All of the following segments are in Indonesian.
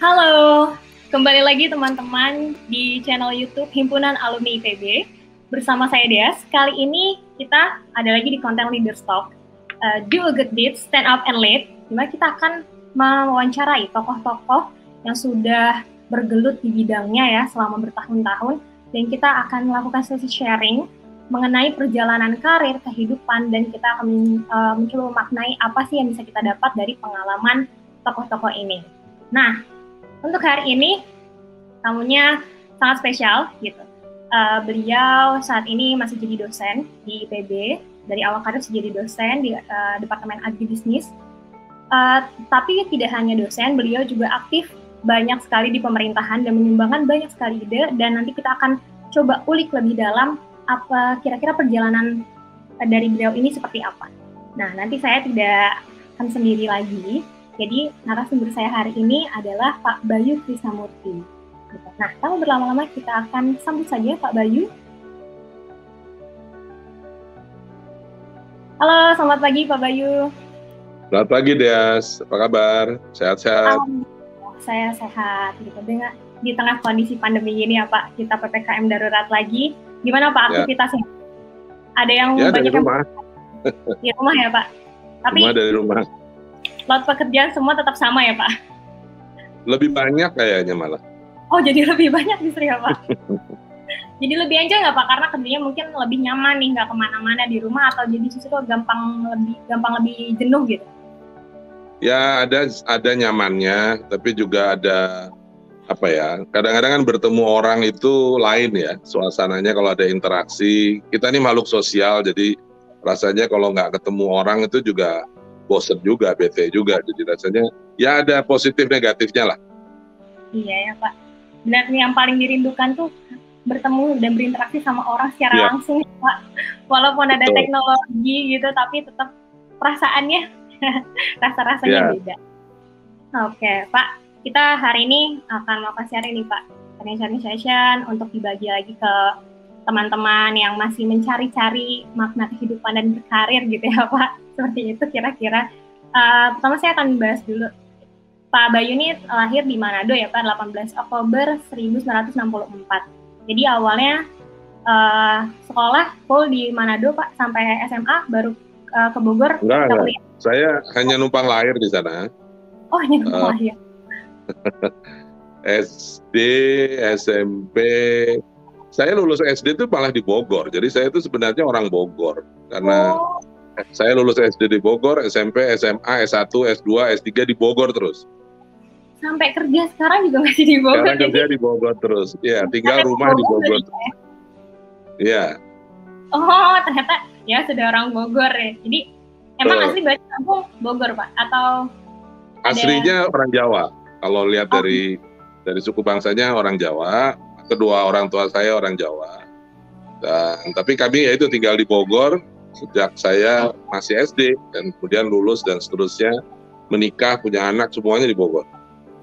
Halo, kembali lagi teman-teman di channel YouTube Himpunan Alumni IPB. Bersama saya Deas. Kali ini kita ada lagi di konten Leaders Talk. Do a good deed, stand up and lead. Dimana kita akan mewawancarai tokoh-tokoh yang sudah bergelut di bidangnya ya selama bertahun-tahun. Dan kita akan melakukan sesi sharing mengenai perjalanan karir, kehidupan, dan kita akan mencoba memaknai apa sih yang bisa kita dapat dari pengalaman tokoh-tokoh ini. Nah, untuk hari ini tamunya sangat spesial gitu. Beliau saat ini masih jadi dosen di IPB, dari awal karir jadi dosen di Departemen Agribisnis. Tapi tidak hanya dosen, beliau juga aktif banyak sekali di pemerintahan dan menyumbangkan banyak sekali ide, dan nanti kita akan coba ulik lebih dalam apa kira-kira perjalanan dari beliau ini seperti apa. Nah, nanti saya tidak akan sendiri lagi. Jadi narasumber saya hari ini adalah Pak Bayu Krisnamurti. Nah, tanpa berlama-lama kita akan sambut saja Pak Bayu. Halo, selamat pagi Pak Bayu. Selamat pagi Deas, apa kabar? Sehat-sehat? Saya sehat. Gitu. Di tengah kondisi pandemi ini ya Pak, kita PPKM darurat lagi. Gimana Pak aktivitasnya? Ada yang dari rumah. Di rumah ya Pak? Tapi Semua dari rumah. Lot pekerjaan semua tetap sama ya Pak? Lebih banyak kayaknya malah. Oh, jadi lebih banyak justru ya Pak? Jadi lebih enjoy nggak Pak? Karena kerjanya mungkin lebih nyaman nih, nggak kemana-mana di rumah, atau jadi justru gampang lebih jenuh gitu? Ya ada nyamannya, tapi juga ada apa ya? Kadang-kadang kan bertemu orang itu lain ya, suasananya kalau ada interaksi. Kita ini makhluk sosial, jadi rasanya kalau nggak ketemu orang itu juga bosen juga, bete juga, jadi rasanya ya ada positif negatifnya lah. Iya ya Pak, benar nih yang paling dirindukan tuh bertemu dan berinteraksi sama orang secara langsung Pak. Walaupun ada teknologi gitu, tapi tetap perasaannya, rasa-rasanya beda. Oke Pak, kita hari ini akan melakukan sharing nih Pak, sharing session untuk dibagi lagi ke teman-teman yang masih mencari-cari makna kehidupan dan berkarir gitu ya Pak. Seperti itu kira-kira. Pertama saya akan bahas dulu. Pak Bayu ini lahir di Manado ya Pak, 18 Oktober 1964. Jadi awalnya sekolah full di Manado Pak, sampai SMA baru ke Bogor. Enggak. Saya hanya numpang lahir di sana. Oh, hanya numpang lahir. SD, SMP, saya lulus SD itu malah di Bogor. Jadi saya itu sebenarnya orang Bogor. Karena saya lulus SD di Bogor, SMP, SMA, S1, S2, S3 di Bogor terus. Sampai kerja sekarang juga masih di Bogor. Sekarang kerja di Bogor terus. Ya, tinggal rumah di Bogor. Iya. Oh, ternyata ya sudah orang Bogor ya. Jadi emang asli berarti kampung Bogor Pak? Atau aslinya orang Jawa. Kalau lihat dari suku bangsanya orang Jawa, kedua orang tua saya orang Jawa. Dan tapi kami ya itu tinggal di Bogor sejak saya masih SD, dan kemudian lulus dan seterusnya, menikah, punya anak, semuanya di Bogor.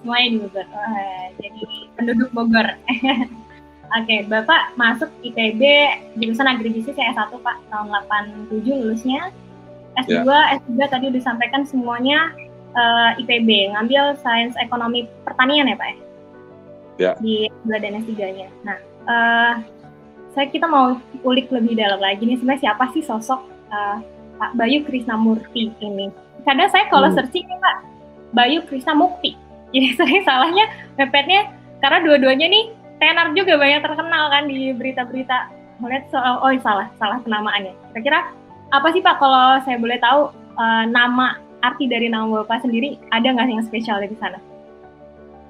Semuanya di Bogor. Jadi penduduk Bogor. Oke, Bapak masuk IPB jurusan agribisnis ya, S1 Pak, tahun 87 lulusnya. S2, S3 tadi udah disampaikan semuanya IPB, ngambil sains ekonomi pertanian ya Pak ya? Ya. Di dan S3-nya. Nah, kita mau ulik lebih dalam lagi nih, sebenarnya siapa sih sosok Pak Bayu Krisnamurti ini? Kadang saya kalau searching nih Pak, Bayu Krisnamukti. Jadi sering salahnya mepetnya, karena dua-duanya nih tenar juga banyak terkenal kan di berita-berita. Melihat salah penamaannya. Kira-kira apa sih Pak, kalau saya boleh tahu arti dari nama Bapak sendiri, ada nggak yang spesial di sana?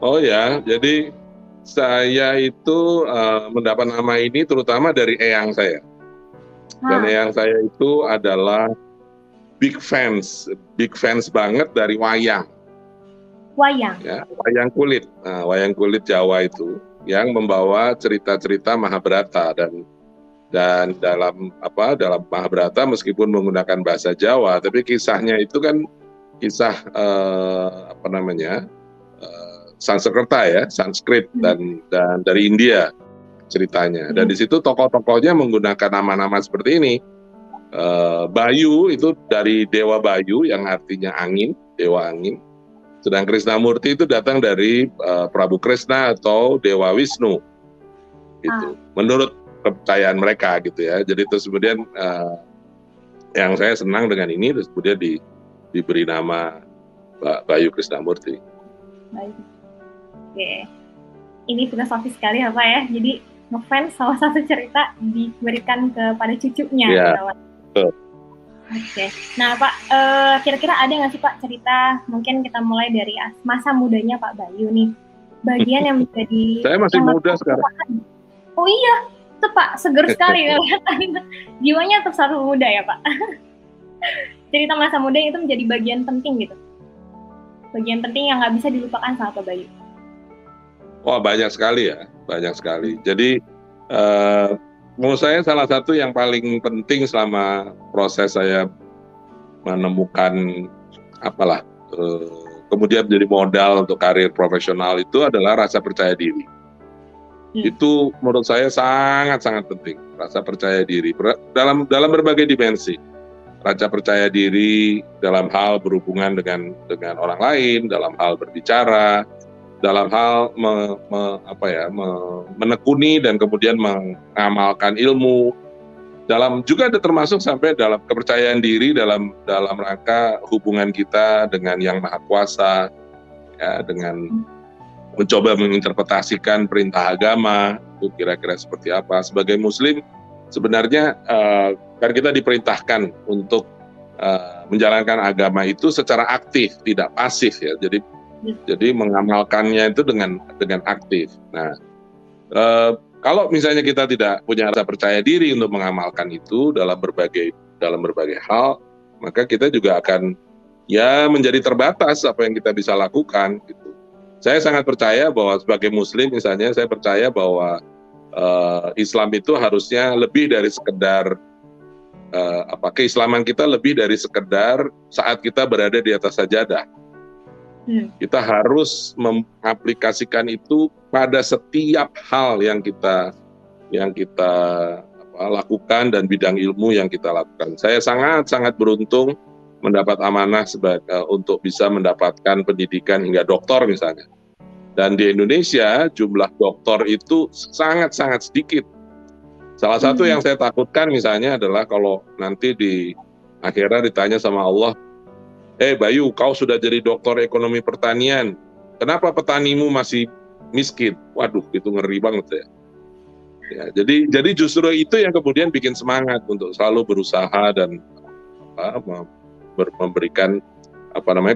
Oh ya, jadi saya itu mendapat nama ini terutama dari eyang saya. Dan eyang saya itu adalah big fans banget dari wayang. Wayang? Ya, wayang kulit. Nah, wayang kulit Jawa itu yang membawa cerita-cerita Mahabharata, dan dalam Mahabharata meskipun menggunakan bahasa Jawa, tapi kisahnya itu kan kisah Sanskerta ya, Sanskrit dan dari India ceritanya. Dan di situ tokoh-tokohnya menggunakan nama-nama seperti ini. Bayu itu dari Dewa Bayu yang artinya angin, dewa angin. Sedang Krishnamurti itu datang dari Prabu Krishna atau Dewa Wisnu, gitu. Menurut kepercayaan mereka, gitu ya. Jadi terus kemudian yang saya senang dengan ini, terus kemudian diberi nama Bayu Krishnamurti. Baik. Oke. Ini filosofis sekali ya Pak ya. Jadi ngefans salah satu cerita diberikan kepada cucunya. Iya. Oke. Nah Pak, kira-kira ada nggak sih Pak cerita, mungkin kita mulai dari masa mudanya Pak Bayu nih. Bagian yang menjadi... Saya masih muda sekarang. Oh iya, itu Pak, seger sekali kelihatan. Jiwanya tetap selalu muda ya Pak. Cerita masa muda itu menjadi bagian penting gitu. Bagian penting yang nggak bisa dilupakan sama Pak Bayu. Wah, banyak sekali ya, banyak sekali. Jadi menurut saya salah satu yang paling penting selama proses saya menemukan kemudian menjadi modal untuk karir profesional itu adalah rasa percaya diri. Itu menurut saya sangat-sangat penting, rasa percaya diri dalam berbagai dimensi. Rasa percaya diri dalam hal berhubungan dengan orang lain, dalam hal berbicara, dalam hal menekuni dan kemudian mengamalkan ilmu, juga ada termasuk sampai dalam kepercayaan diri dalam rangka hubungan kita dengan Yang Maha Kuasa, ya, dengan mencoba menginterpretasikan perintah agama itu kira-kira seperti apa. Sebagai Muslim sebenarnya kan kita diperintahkan untuk menjalankan agama itu secara aktif, tidak pasif ya. Jadi mengamalkannya itu dengan aktif. Nah, kalau misalnya kita tidak punya rasa percaya diri untuk mengamalkan itu dalam berbagai hal, maka kita juga akan ya menjadi terbatas apa yang kita bisa lakukan. Gitu. Saya sangat percaya bahwa sebagai Muslim misalnya, saya percaya bahwa Islam itu harusnya lebih dari sekedar keislaman kita lebih dari sekedar saat kita berada di atas sajadah. Kita harus mengaplikasikan itu pada setiap hal yang kita lakukan dan bidang ilmu yang kita lakukan. Saya sangat beruntung mendapat amanah untuk bisa mendapatkan pendidikan hingga doktor misalnya. Dan di Indonesia jumlah doktor itu sangat sedikit. Salah satu yang saya takutkan misalnya adalah kalau nanti di akhirat ditanya sama Allah, Bayu, kau sudah jadi doktor ekonomi pertanian, kenapa petanimu masih miskin? Waduh, itu ngeri banget ya. Jadi justru itu yang kemudian bikin semangat untuk selalu berusaha dan memberikan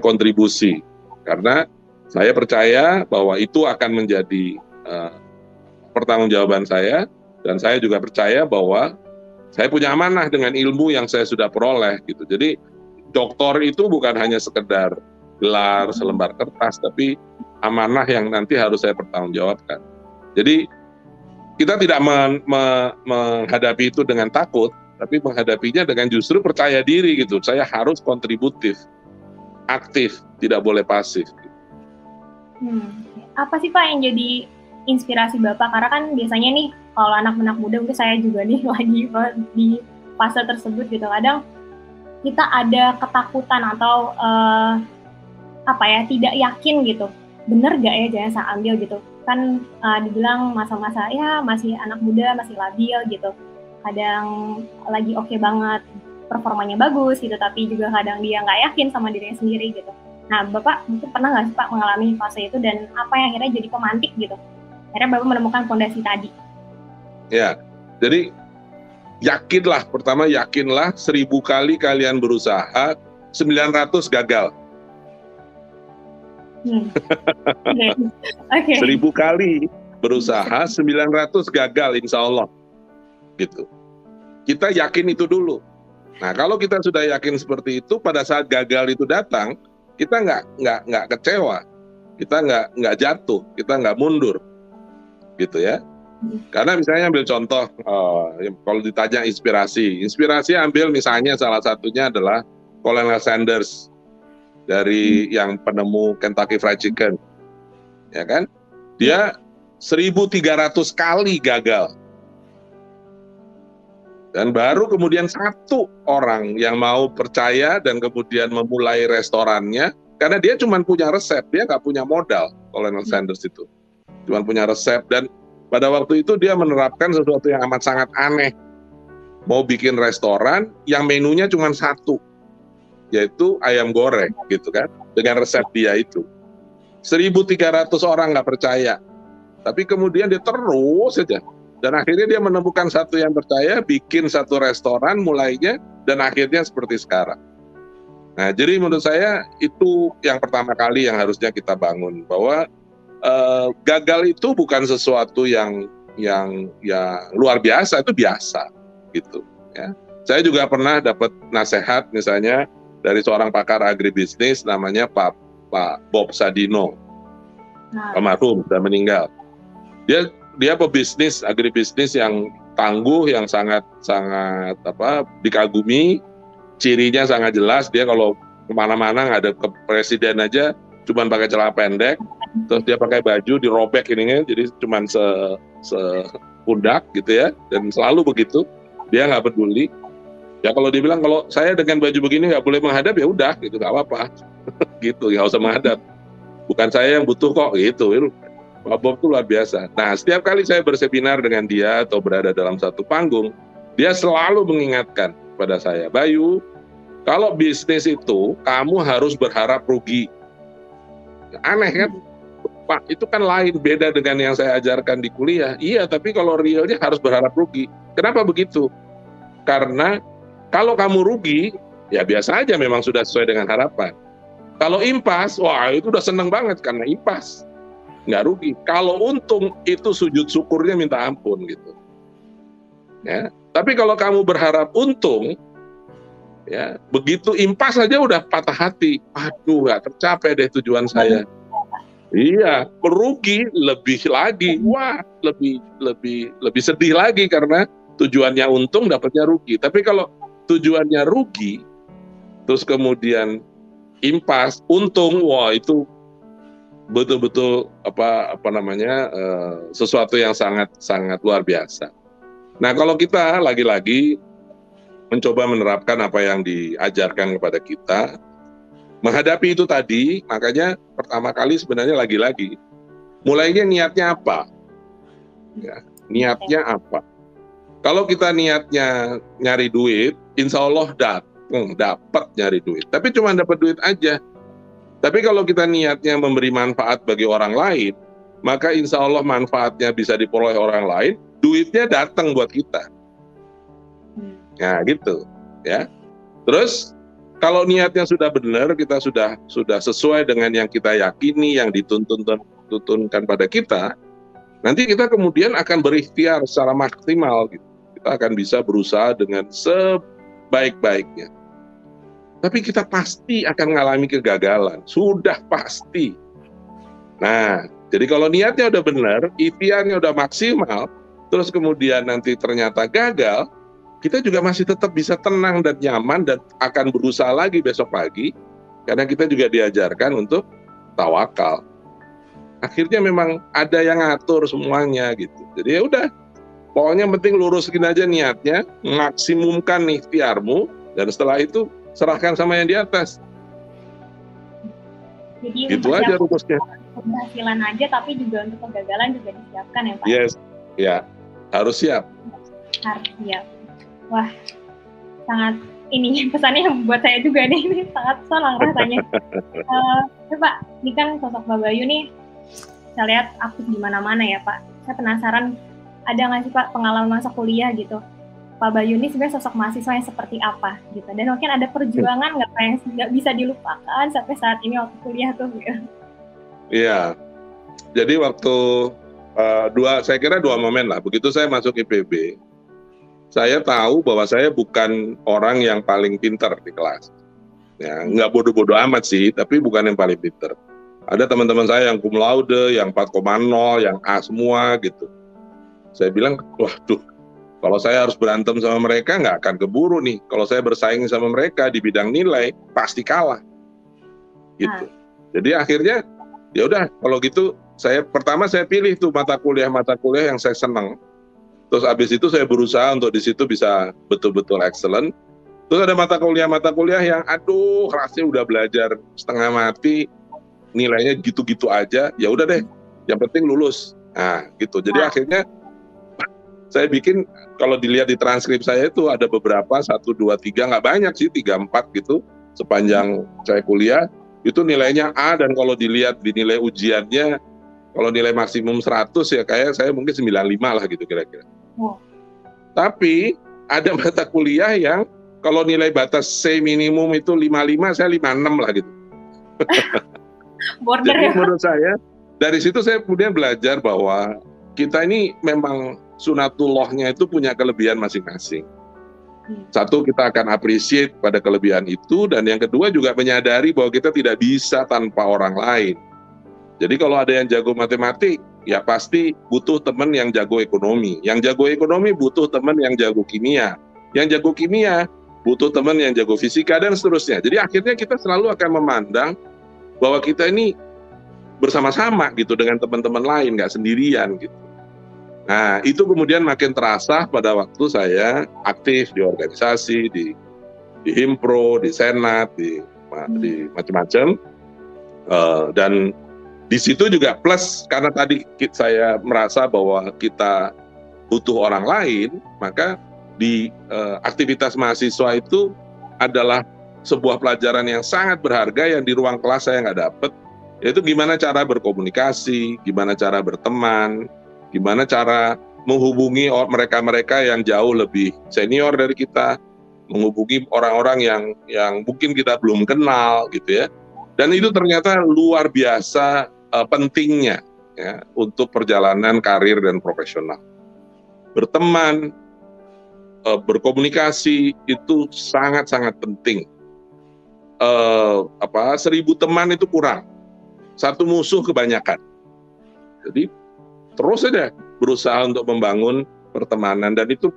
kontribusi. Karena saya percaya bahwa itu akan menjadi pertanggungjawaban saya, dan saya juga percaya bahwa saya punya amanah dengan ilmu yang saya sudah peroleh gitu. Jadi doktor itu bukan hanya sekedar gelar, selembar kertas, tapi amanah yang nanti harus saya pertanggungjawabkan. Jadi kita tidak menghadapi itu dengan takut, tapi menghadapinya dengan justru percaya diri gitu. Saya harus kontributif, aktif, tidak boleh pasif. Apa sih Pak yang jadi inspirasi Bapak? Karena kan biasanya nih kalau anak-anak muda, mungkin saya juga nih lagi di fase tersebut gitu, kadang kita ada ketakutan atau tidak yakin gitu, bener gak ya jangan saya ambil gitu kan, dibilang masa-masa ya masih anak muda, masih labil gitu, kadang lagi oke banget, performanya bagus gitu, tapi juga kadang dia nggak yakin sama dirinya sendiri gitu. Nah Bapak mungkin pernah nggak sih Pak mengalami fase itu, dan apa yang akhirnya jadi pemantik gitu, akhirnya Bapak menemukan fondasi tadi? Ya, jadi yakinlah, pertama yakinlah 1000 kali kalian berusaha, 900 gagal. Okay. 1000 kali berusaha, 900 gagal insya Allah. Gitu. Kita yakin itu dulu. Nah kalau kita sudah yakin seperti itu, pada saat gagal itu datang, kita nggak kecewa, kita nggak jatuh, kita nggak mundur. Gitu ya. Karena misalnya ambil contoh, kalau ditanya inspirasi ambil misalnya salah satunya adalah Colonel Sanders dari yang penemu Kentucky Fried Chicken, ya kan? Dia 1.300 kali gagal, dan baru kemudian satu orang yang mau percaya dan kemudian memulai restorannya Karena dia cuma punya resep, dia nggak punya modal. Colonel Sanders itu cuma punya resep, dan pada waktu itu dia menerapkan sesuatu yang amat sangat aneh. Mau bikin restoran yang menunya cuma satu, yaitu ayam goreng gitu kan, dengan resep dia itu. 1.300 orang nggak percaya, tapi kemudian dia terus saja, dan akhirnya dia menemukan satu yang percaya, bikin satu restoran mulainya, dan akhirnya seperti sekarang. Nah, jadi menurut saya itu yang pertama kali yang harusnya kita bangun, bahwa gagal itu bukan sesuatu yang luar biasa, itu biasa gitu ya. Saya juga pernah dapat nasihat misalnya dari seorang pakar agribisnis namanya Pak Bob Sadino, almarhum, sudah meninggal. Dia pebisnis agribisnis yang tangguh, yang sangat dikagumi, cirinya sangat jelas. Dia kalau kemana-mana nggak ada ke presiden aja cuman pakai celana pendek, terus dia pakai baju dirobek ininya, jadi cuman sepundak gitu ya, dan selalu begitu. Dia nggak peduli. Ya kalau dibilang kalau saya dengan baju begini nggak boleh menghadap, ya udah gitu, nggak apa-apa. Gitu, nggak usah menghadap. Bukan saya yang butuh kok gitu. Pak Bob itu luar biasa. Nah, setiap kali saya berseminar dengan dia atau berada dalam satu panggung, dia selalu mengingatkan pada saya, Bayu, kalau bisnis itu kamu harus berharap rugi. Aneh kan? Pak, itu kan lain, beda dengan yang saya ajarkan di kuliah. Iya, tapi kalau realnya harus berharap rugi. Kenapa begitu? Karena kalau kamu rugi, ya biasa aja, memang sudah sesuai dengan harapan. Kalau impas, wah itu udah seneng banget karena impas, nggak rugi. Kalau untung, itu sujud syukurnya minta ampun gitu. Ya, tapi kalau kamu berharap untung, ya begitu impas saja udah patah hati. Aduh, nggak tercapai deh tujuan saya. Iya, merugi lebih lagi. Wah, lebih sedih lagi karena tujuannya untung, dapatnya rugi. Tapi kalau tujuannya rugi, terus kemudian impas, untung, wah itu betul-betul sesuatu yang sangat luar biasa. Nah, kalau kita lagi-lagi mencoba menerapkan apa yang diajarkan kepada kita, menghadapi itu tadi, makanya pertama kali sebenarnya lagi-lagi mulainya niatnya apa? Ya, niatnya apa? Kalau kita niatnya nyari duit, insya Allah dapat nyari duit. Tapi cuma dapat duit aja. Tapi kalau kita niatnya memberi manfaat bagi orang lain, maka insya Allah manfaatnya bisa diperoleh orang lain, duitnya datang buat kita. Nah gitu, ya. Terus kalau niatnya sudah benar, kita sudah sesuai dengan yang kita yakini, yang dituntunkan pada kita, nanti kita kemudian akan berikhtiar secara maksimal gitu. Kita akan bisa berusaha dengan sebaik-baiknya. Tapi kita pasti akan mengalami kegagalan, sudah pasti. Nah, jadi kalau niatnya udah benar, ikhtiarnya udah maksimal, terus kemudian nanti ternyata gagal, kita juga masih tetap bisa tenang dan nyaman dan akan berusaha lagi besok pagi, karena kita juga diajarkan untuk tawakal. Akhirnya memang ada yang ngatur semuanya gitu. Jadi ya udah, pokoknya penting luruskin aja niatnya, maksimumkan ikhtiarmu, dan setelah itu serahkan sama yang di atas. Jadi gitu aja rumusnya. Keberhasilan aja, tapi juga untuk kegagalan juga disiapkan ya Pak? Yes, ya harus siap. Harus siap. Wah, sangat ini pesannya buat saya juga nih, ini sangat sonang rasanya. Pak, ini kan sosok Pak Bayu nih, saya lihat aktif di mana-mana ya Pak. Saya penasaran, ada nggak sih Pak pengalaman masa kuliah gitu? Pak Bayu ini sebenarnya sosok mahasiswa yang seperti apa gitu? Dan mungkin ada perjuangan nggak Pak yang nggak bisa dilupakan sampai saat ini waktu kuliah tuh? Iya, jadi waktu saya kira dua momen lah. Begitu saya masuk IPB, saya tahu bahwa saya bukan orang yang paling pintar di kelas. Ya, nggak bodoh-bodoh amat sih, tapi bukan yang paling pintar. Ada teman-teman saya yang cum laude, yang 4,0, yang A semua gitu. Saya bilang, waduh, kalau saya harus berantem sama mereka nggak akan keburu nih. Kalau saya bersaing sama mereka di bidang nilai, pasti kalah. Gitu. Jadi akhirnya, ya udah, kalau gitu, pertama saya pilih tuh mata kuliah yang saya senang. Terus abis itu saya berusaha untuk di situ bisa betul-betul excellent. Terus ada mata kuliah yang aduh rasanya udah belajar setengah mati, nilainya gitu-gitu aja, ya udah deh, yang penting lulus. Nah, gitu. Jadi akhirnya saya bikin, kalau dilihat di transkrip saya itu ada beberapa 1, 2, 3, nggak banyak sih, 3, 4 gitu sepanjang saya kuliah itu nilainya A, dan kalau dilihat di nilai ujiannya, kalau nilai maksimum 100 ya kayak saya mungkin 95 lah gitu kira-kira. Tapi ada mata kuliah yang kalau nilai batas C minimum itu 55, saya 56 lah gitu. Border Jadi ya. menurut saya dari situ saya kemudian belajar bahwa kita ini memang sunatullahnya itu punya kelebihan masing-masing. Satu, kita akan appreciate pada kelebihan itu, dan yang kedua juga menyadari bahwa kita tidak bisa tanpa orang lain. Jadi kalau ada yang jago matematik, ya pasti butuh teman yang jago ekonomi. Yang jago ekonomi butuh teman yang jago kimia. Yang jago kimia butuh teman yang jago fisika, dan seterusnya. Jadi akhirnya kita selalu akan memandang bahwa kita ini bersama-sama gitu dengan teman-teman lain, nggak sendirian gitu. Nah, itu kemudian makin terasa pada waktu saya aktif di organisasi, di Himpro, di Senat, di macam-macam, dan di situ juga plus karena tadi saya merasa bahwa kita butuh orang lain, maka di aktivitas mahasiswa itu adalah sebuah pelajaran yang sangat berharga yang di ruang kelas saya nggak dapet, yaitu gimana cara berkomunikasi, gimana cara berteman, gimana cara menghubungi mereka-mereka yang jauh lebih senior dari kita, menghubungi orang-orang yang mungkin kita belum kenal gitu ya. Dan itu ternyata luar biasa pentingnya ya untuk perjalanan karir dan profesional. Berteman, berkomunikasi itu sangat-sangat penting. 1000 teman itu kurang, 1 musuh kebanyakan. Jadi terus saja berusaha untuk membangun pertemanan, dan itu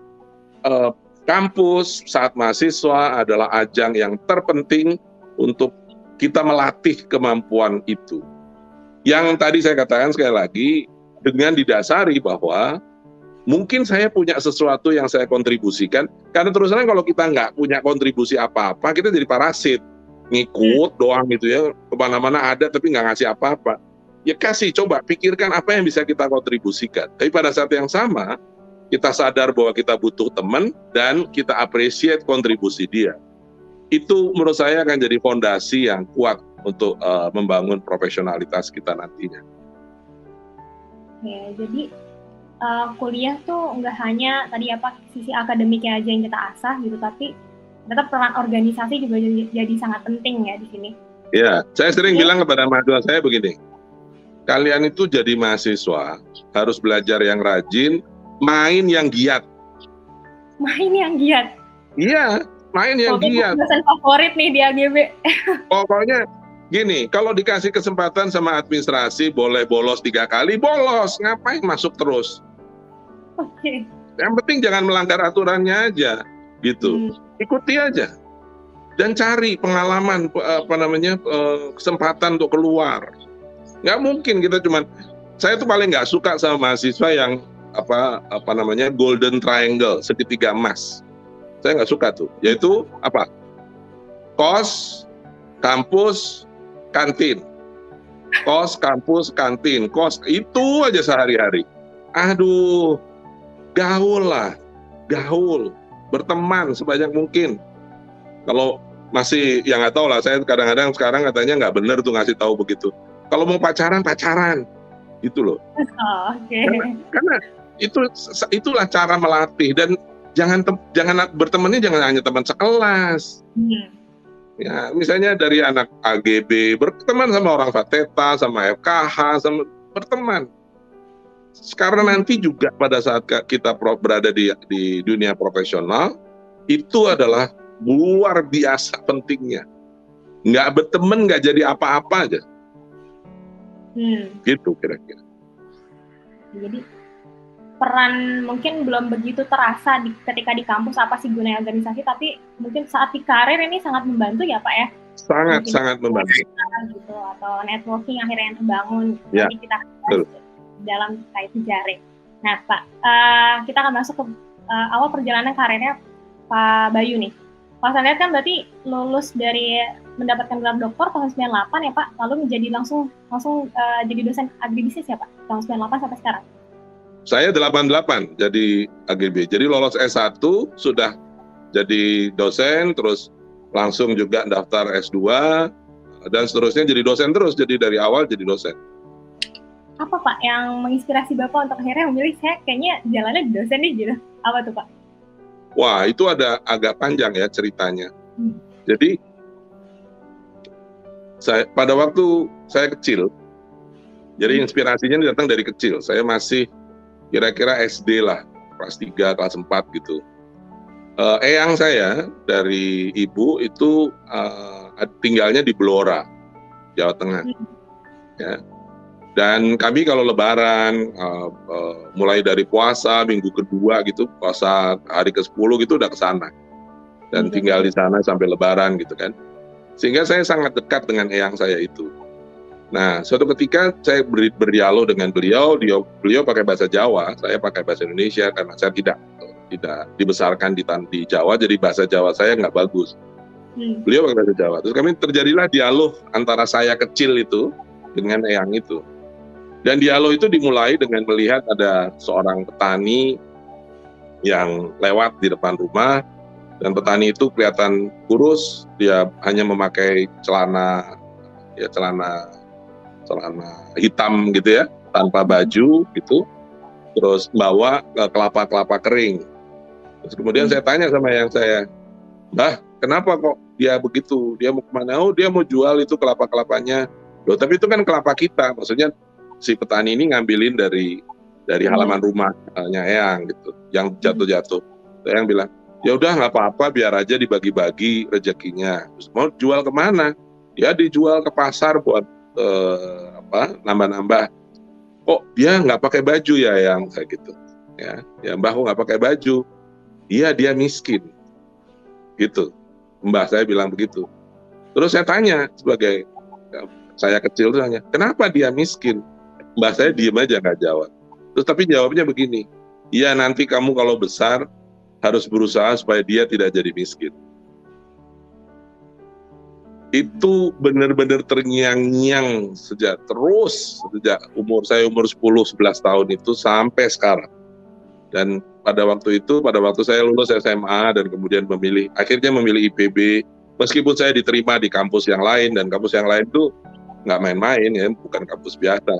kampus saat mahasiswa adalah ajang yang terpenting untuk kita melatih kemampuan itu. Yang tadi saya katakan sekali lagi, dengan didasari bahwa mungkin saya punya sesuatu yang saya kontribusikan, karena terus terang kalau kita nggak punya kontribusi apa-apa, kita jadi parasit, ngikut doang gitu ya, kemana-mana ada tapi nggak ngasih apa-apa. Ya kasih, coba pikirkan apa yang bisa kita kontribusikan. Tapi pada saat yang sama, kita sadar bahwa kita butuh teman dan kita appreciate kontribusi dia. Itu menurut saya akan jadi fondasi yang kuat untuk membangun profesionalitas kita nantinya. Ya, jadi kuliah tuh nggak hanya tadi sisi akademiknya aja yang kita asah gitu, tapi tetap peran organisasi juga jadi sangat penting ya di sini. Ya, saya sering bilang kepada mahasiswa saya begini, kalian itu jadi mahasiswa harus belajar yang rajin, main yang giat. Main yang giat? Iya, main yang giat. Dosen favorit nih di AGB. Pokoknya gini, kalau dikasih kesempatan sama administrasi boleh bolos 3 kali, bolos, ngapain masuk terus? Oke. Yang penting jangan melanggar aturannya aja, gitu. Ikuti aja dan cari pengalaman, kesempatan untuk keluar. Nggak mungkin kita saya tuh paling nggak suka sama mahasiswa yang golden triangle, segitiga emas. Saya nggak suka tuh, yaitu apa? Kos, kampus, kantin. Kos, kampus, kantin. Kos, itu aja sehari-hari. Aduh, gaul lah, gaul, berteman sebanyak mungkin. Kalau masih, ya nggak tahu lah, saya kadang-kadang sekarang katanya nggak benar tuh ngasih tahu begitu. Kalau mau pacaran, gitu loh. Oh, okay. Karena itulah cara melatih, dan jangan bertemannya jangan hanya teman sekelas. Ya, misalnya dari anak AGB berteman sama orang Fateta, sama FKH, sama berteman. Karena nanti juga pada saat kita berada di dunia profesional, itu adalah luar biasa pentingnya. Nggak berteman nggak jadi apa-apa aja. Gitu kira-kira. Jadi peran mungkin belum begitu terasa ketika di kampus apa sih gunanya organisasi, tapi mungkin saat di karir ini sangat membantu ya Pak ya? Sangat membantu. Gitu, atau networking akhirnya yang terbangun. Ya, jadi kita dalam kait jejaring. Nah Pak, kita akan masuk ke awal perjalanan karirnya Pak Bayu nih. Kalau saya lihat kan berarti lulus dari mendapatkan gelar doktor tahun 98 ya Pak, lalu menjadi langsung jadi dosen agribisnis ya Pak, tahun 98 sampai sekarang. Saya 88 jadi AGB. Jadi lolos S1 sudah jadi dosen, terus langsung juga daftar S2 dan seterusnya jadi dosen terus. Jadi dari awal jadi dosen. Apa Pak yang menginspirasi Bapak untuk akhirnya memilih saya kayaknya jalannya di dosen nih gitu? Apa tuh Pak? Wah, itu ada agak panjang ya ceritanya. Jadi pada waktu saya kecil, jadi inspirasinya datang dari kecil. Saya masih kira-kira SD lah, kelas 3, kelas 4 gitu. Eyang saya dari ibu itu tinggalnya di Blora, Jawa Tengah. Ya. Dan kami kalau lebaran, mulai dari puasa, minggu kedua gitu, puasa hari ke-10 gitu udah ke sana. Dan tinggal di sana sampai lebaran gitu kan. Sehingga saya sangat dekat dengan eyang saya itu. Nah, suatu ketika saya berdialog dengan beliau pakai bahasa Jawa, saya pakai bahasa Indonesia karena saya tidak dibesarkan di Jawa, jadi bahasa Jawa saya nggak bagus. Beliau pakai bahasa Jawa. Terus kami terjadilah dialog antara saya kecil itu dengan eyang itu. Dan dialog itu dimulai dengan melihat ada seorang petani yang lewat di depan rumah, dan petani itu kelihatan kurus, dia hanya memakai celana hitam gitu ya, tanpa baju gitu, terus bawa kelapa-kelapa kering. Terus kemudian saya tanya sama yang saya, "Mbah, kenapa kok dia begitu? Dia mau kemana?" "Oh, dia mau jual itu kelapa-kelapanya." "Loh, tapi itu kan kelapa kita." Maksudnya si petani ini ngambilin dari halaman rumahnya Eyang gitu, yang jatuh-jatuh. Eyang bilang, "Ya udah nggak apa-apa, biar aja dibagi-bagi rezekinya." Terus mau jual kemana? Ya dijual ke pasar buat nambah-nambah. "Kok dia nggak pakai baju ya Eyang?" Kayak gitu. Ya Mbah, kok nggak pakai baju? "Iya, dia miskin." Gitu. Mbah saya bilang begitu. Terus saya tanya saya kecil tanya, "Kenapa dia miskin?" Mbah saya diem aja nggak jawab. Terus tapi jawabnya begini, "Iya, nanti kamu kalau besar harus berusaha supaya dia tidak jadi miskin." Itu benar-benar terngiang-ngiang sejak umur 10-11 tahun itu sampai sekarang. Dan pada waktu saya lulus SMA dan kemudian akhirnya memilih IPB, meskipun saya diterima di kampus yang lain, dan kampus yang lain itu nggak main-main ya, bukan kampus biasa.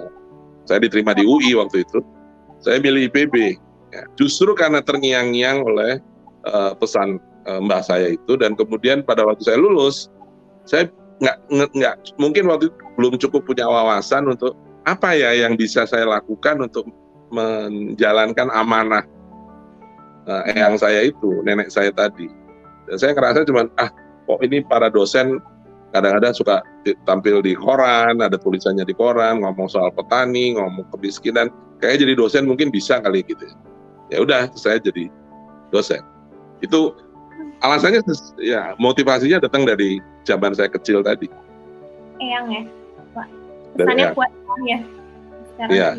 Saya diterima di UI waktu itu, saya milih IPB. Ya, justru karena terngiang-ngiang oleh pesan mbah saya itu, dan kemudian pada waktu saya lulus, saya nggak mungkin waktu itu belum cukup punya wawasan untuk apa ya yang bisa saya lakukan untuk menjalankan amanah eyang saya itu, nenek saya tadi. Dan saya ngerasa cuman kok ini para dosen kadang-kadang suka tampil di koran, ada tulisannya di koran, ngomong soal petani, ngomong kemiskinan, kayak jadi dosen mungkin bisa kali gitu. Ya udah, saya jadi dosen. Itu alasannya ya, motivasinya datang dari zaman saya kecil tadi. Eyang ya, Pak. Pesannya kuat ya. Sekarang ya.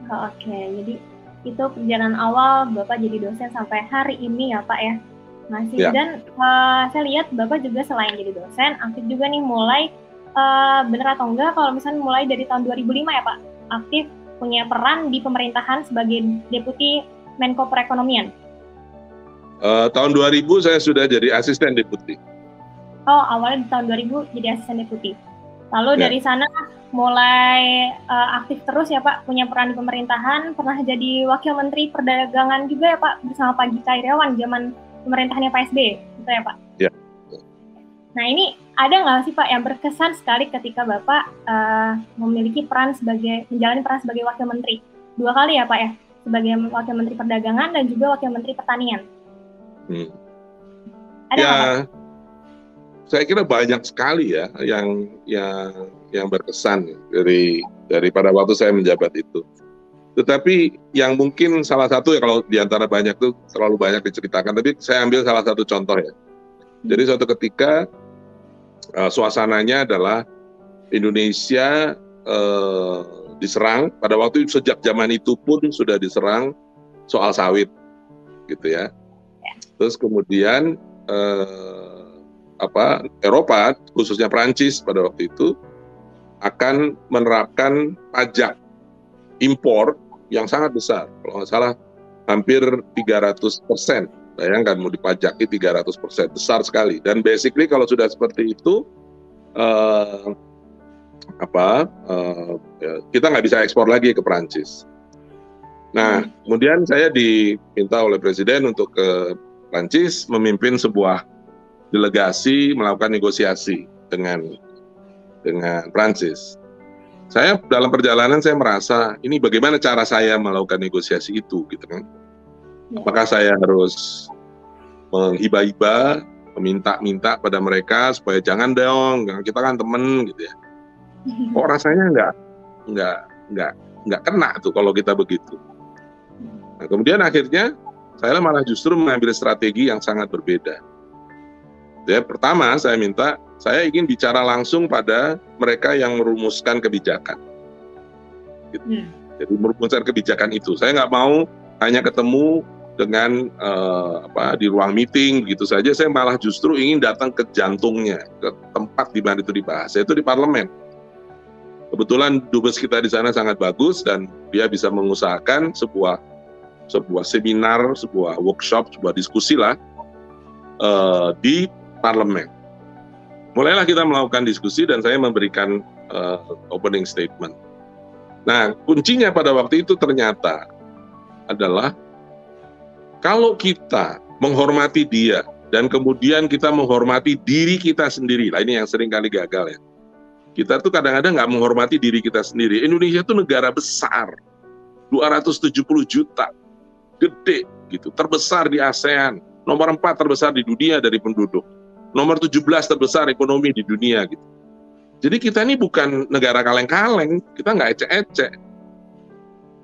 Oke, jadi itu perjalanan awal Bapak jadi dosen sampai hari ini ya Pak ya. Masih ya. Dan saya lihat Bapak juga selain jadi dosen, aktif juga nih mulai, bener atau enggak kalau misalnya mulai dari tahun 2005 ya Pak, aktif punya peran di pemerintahan sebagai Deputi Menko Perekonomian. Tahun 2000 saya sudah jadi asisten deputi. Oh, awalnya di tahun 2000 jadi asisten deputi. Lalu dari sana mulai aktif terus ya Pak, punya peran di pemerintahan, pernah jadi Wakil Menteri Perdagangan juga ya Pak, bersama Pak Gita Irawan zaman pemerintahannya Pak SBY, gitu ya Pak? Ya. Nah ini ada nggak sih Pak yang berkesan sekali ketika Bapak menjalani peran sebagai Wakil Menteri? 2 kali ya Pak ya, sebagai Wakil Menteri Perdagangan dan juga Wakil Menteri Pertanian. Ada nggak Pak? Saya kira banyak sekali ya yang berkesan dari pada waktu saya menjabat itu. Tetapi yang mungkin salah satu ya, kalau diantara banyak itu terlalu banyak diceritakan, tapi saya ambil salah satu contoh ya. Jadi suatu ketika suasananya adalah Indonesia diserang, pada waktu itu sejak zaman itu pun sudah diserang soal sawit gitu ya. Terus kemudian Eropa, khususnya Prancis pada waktu itu, akan menerapkan pajak impor yang sangat besar. Kalau nggak salah hampir 300%. Bayangkan mau dipajaki 300%, besar sekali. Dan basically kalau sudah seperti itu, kita nggak bisa ekspor lagi ke Prancis. Nah, kemudian saya diminta oleh Presiden untuk ke Prancis memimpin sebuah delegasi melakukan negosiasi dengan Prancis. Saya dalam perjalanan saya merasa ini bagaimana cara saya melakukan negosiasi itu, gitu kan? Apakah saya harus menghibah-hibah, meminta-minta pada mereka supaya jangan dong, kita kan temen, gitu ya? Kok rasanya nggak kena tuh kalau kita begitu. Nah, kemudian akhirnya saya malah justru mengambil strategi yang sangat berbeda. Ya, pertama saya ingin bicara langsung pada mereka yang merumuskan kebijakan. Gitu. Jadi merumuskan kebijakan itu. Saya nggak mau hanya ketemu dengan di ruang meeting gitu saja. Saya malah justru ingin datang ke jantungnya, ke tempat di mana itu dibahas. Yaitu di parlemen. Kebetulan dubes kita di sana sangat bagus dan dia bisa mengusahakan sebuah seminar, sebuah workshop, sebuah diskusi lah di parlemen. Mulailah kita melakukan diskusi dan saya memberikan opening statement. Nah, kuncinya pada waktu itu ternyata adalah kalau kita menghormati dia dan kemudian kita menghormati diri kita sendiri. Nah, ini yang sering kali gagal ya. Kita tuh kadang-kadang nggak menghormati diri kita sendiri. Indonesia itu negara besar, 270 juta, gede gitu, terbesar di ASEAN, nomor 4 terbesar di dunia dari penduduk. Nomor 17 terbesar ekonomi di dunia gitu. Jadi kita ini bukan negara kaleng-kaleng, kita nggak ecek-ecek.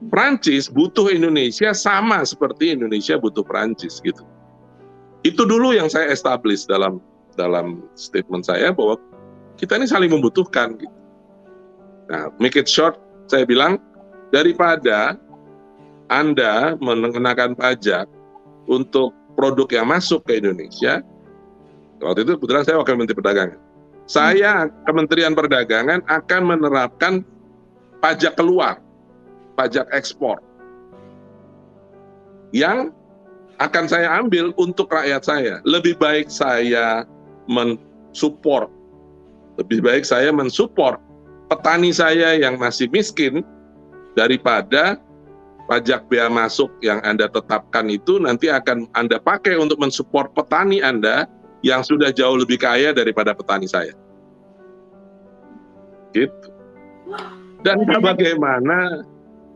Prancis butuh Indonesia sama seperti Indonesia butuh Prancis gitu. Itu dulu yang saya establish dalam statement saya bahwa kita ini saling membutuhkan gitu. Nah, make it short, saya bilang daripada Anda mengenakan pajak untuk produk yang masuk ke Indonesia. Waktu itu kebetulan saya Wakil Menteri Perdagangan. Saya, Kementerian Perdagangan akan menerapkan pajak keluar, pajak ekspor, yang akan saya ambil untuk rakyat saya. Lebih baik saya mensupport petani saya yang masih miskin daripada pajak bea masuk yang Anda tetapkan itu nanti akan Anda pakai untuk mensupport petani Anda yang sudah jauh lebih kaya daripada petani saya. Gitu. Dan bagaimana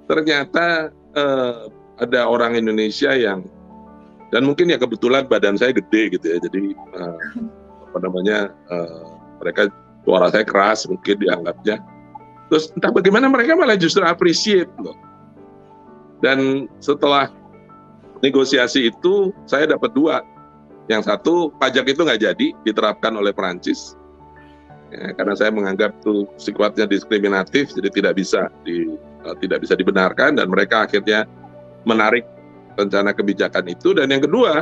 ternyata ada orang Indonesia yang, dan mungkin ya kebetulan badan saya gede gitu ya, jadi mereka suara saya keras mungkin dianggapnya. Terus entah bagaimana mereka malah justru appreciate loh. Dan setelah negosiasi itu saya dapat 2. Yang satu, pajak itu nggak jadi diterapkan oleh Prancis, ya, karena saya menganggap itu sifatnya diskriminatif, jadi tidak bisa dibenarkan, dan mereka akhirnya menarik rencana kebijakan itu. Dan yang kedua,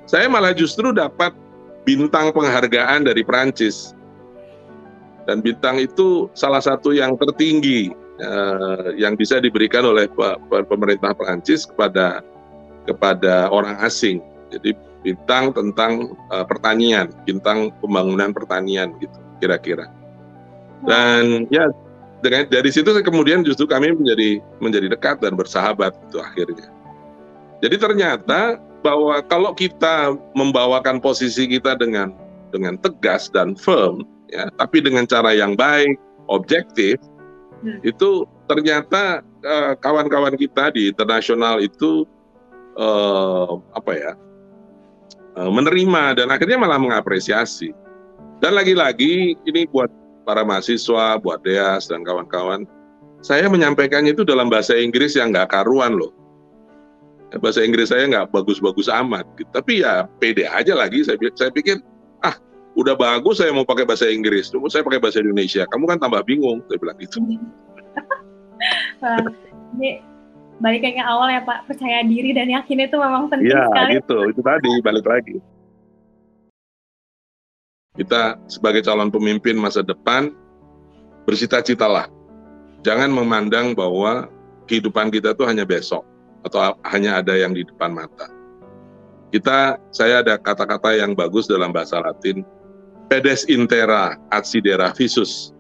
saya malah justru dapat bintang penghargaan dari Prancis, dan bintang itu salah satu yang tertinggi yang bisa diberikan oleh pemerintah Prancis kepada orang asing. Jadi bintang tentang pertanian, bintang pembangunan pertanian gitu kira-kira. Dan ya dari situ kemudian justru kami menjadi dekat dan bersahabat itu akhirnya. Jadi ternyata bahwa kalau kita membawakan posisi kita dengan tegas dan firm, ya, tapi dengan cara yang baik, objektif, itu ternyata kawan-kawan kita di internasional itu menerima dan akhirnya malah mengapresiasi. Dan lagi-lagi ini buat para mahasiswa, buat Deas dan kawan-kawan, saya menyampaikannya itu dalam bahasa Inggris yang nggak karuan loh. Bahasa Inggris saya nggak bagus-bagus amat, gitu. Tapi ya pede aja lagi. Saya pikir, udah bagus saya mau pakai bahasa Inggris, cuma saya pakai bahasa Indonesia. Kamu kan tambah bingung, saya bilang gitu. Ini balik kayak awal ya Pak, percaya diri dan yakin itu memang penting sekali. Iya gitu, itu tadi balik lagi. Kita sebagai calon pemimpin masa depan, bercita-citalah. Jangan memandang bahwa kehidupan kita itu hanya besok, atau hanya ada yang di depan mata. Saya ada kata-kata yang bagus dalam bahasa Latin, pedes intera adsidera visus.